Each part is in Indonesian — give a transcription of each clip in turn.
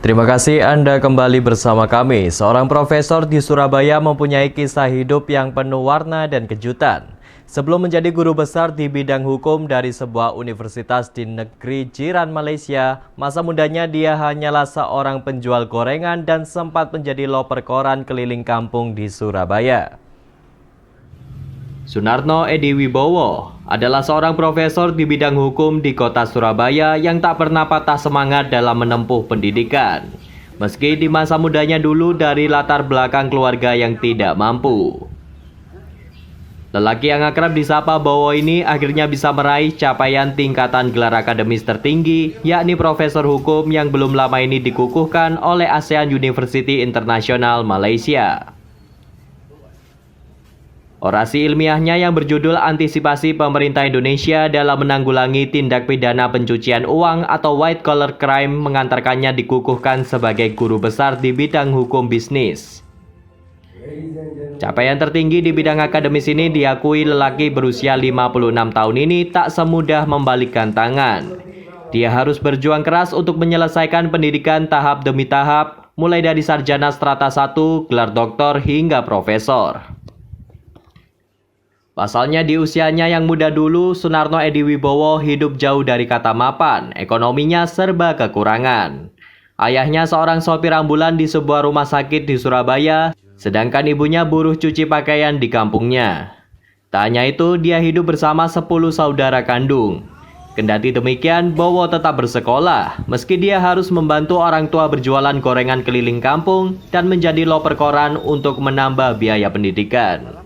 Terima kasih Anda kembali bersama kami. Seorang profesor di Surabaya mempunyai kisah hidup yang penuh warna dan kejutan. Sebelum menjadi guru besar di bidang hukum dari sebuah universitas di negeri jiran Malaysia, masa mudanya dia hanyalah seorang penjual gorengan dan sempat menjadi loper koran keliling kampung di Surabaya. Sunarno Edi Wibowo adalah seorang profesor di bidang hukum di kota Surabaya yang tak pernah patah semangat dalam menempuh pendidikan. Meski di masa mudanya dulu dari latar belakang keluarga yang tidak mampu. Lelaki yang akrab disapa Bowo ini akhirnya bisa meraih capaian tingkatan gelar akademis tertinggi, yakni profesor hukum yang belum lama ini dikukuhkan oleh ASEAN University International Malaysia. Orasi ilmiahnya yang berjudul Antisipasi Pemerintah Indonesia dalam Menanggulangi Tindak Pidana Pencucian Uang atau White Collar Crime mengantarkannya dikukuhkan sebagai guru besar di bidang hukum bisnis. Capaian tertinggi di bidang akademis ini diakui lelaki berusia 56 tahun ini tak semudah membalikkan tangan. Dia harus berjuang keras untuk menyelesaikan pendidikan tahap demi tahap, mulai dari sarjana strata 1, gelar doktor hingga profesor. Pasalnya di usianya yang muda dulu, Sunarno Edi Wibowo hidup jauh dari kata mapan, ekonominya serba kekurangan. Ayahnya seorang sopir ambulan di sebuah rumah sakit di Surabaya, sedangkan ibunya buruh cuci pakaian di kampungnya. Tak hanya itu, dia hidup bersama 10 saudara kandung. Kendati demikian, Bowo tetap bersekolah, meski dia harus membantu orang tua berjualan gorengan keliling kampung dan menjadi loper koran untuk menambah biaya pendidikan.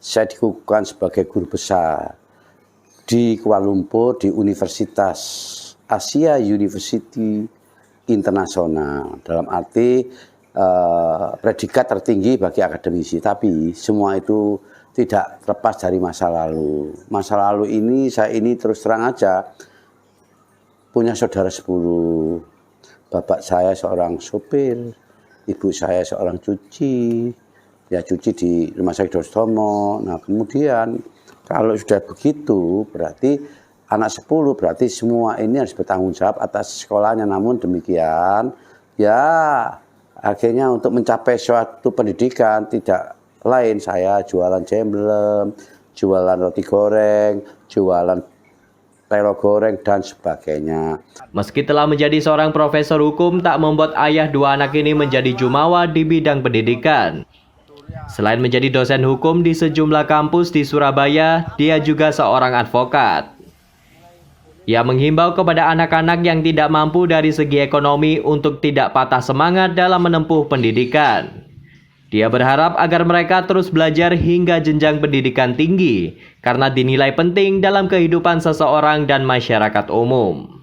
Saya dikukuhkan sebagai guru besar di Kuala Lumpur di Universitas Asia University Internasional. Dalam arti predikat tertinggi bagi akademisi. Tapi semua itu tidak terlepas dari masa lalu. Masa lalu ini saya ini terus terang aja punya saudara 10. Bapak saya seorang sopir, ibu saya seorang cuci. Ya cuci di Rumah Sakit Dr. Sutomo. Nah kemudian kalau sudah begitu berarti anak 10 berarti semua ini harus bertanggung jawab atas sekolahnya. Namun demikian ya akhirnya untuk mencapai suatu pendidikan tidak lain saya jualan jemblem, jualan roti goreng, jualan telo goreng dan sebagainya. Meski telah menjadi seorang profesor hukum, tak membuat ayah dua anak ini menjadi jumawa di bidang pendidikan. Selain menjadi dosen hukum di sejumlah kampus di Surabaya, dia juga seorang advokat. Ia menghimbau kepada anak-anak yang tidak mampu dari segi ekonomi untuk tidak patah semangat dalam menempuh pendidikan. Dia berharap agar mereka terus belajar hingga jenjang pendidikan tinggi, karena dinilai penting dalam kehidupan seseorang dan masyarakat umum.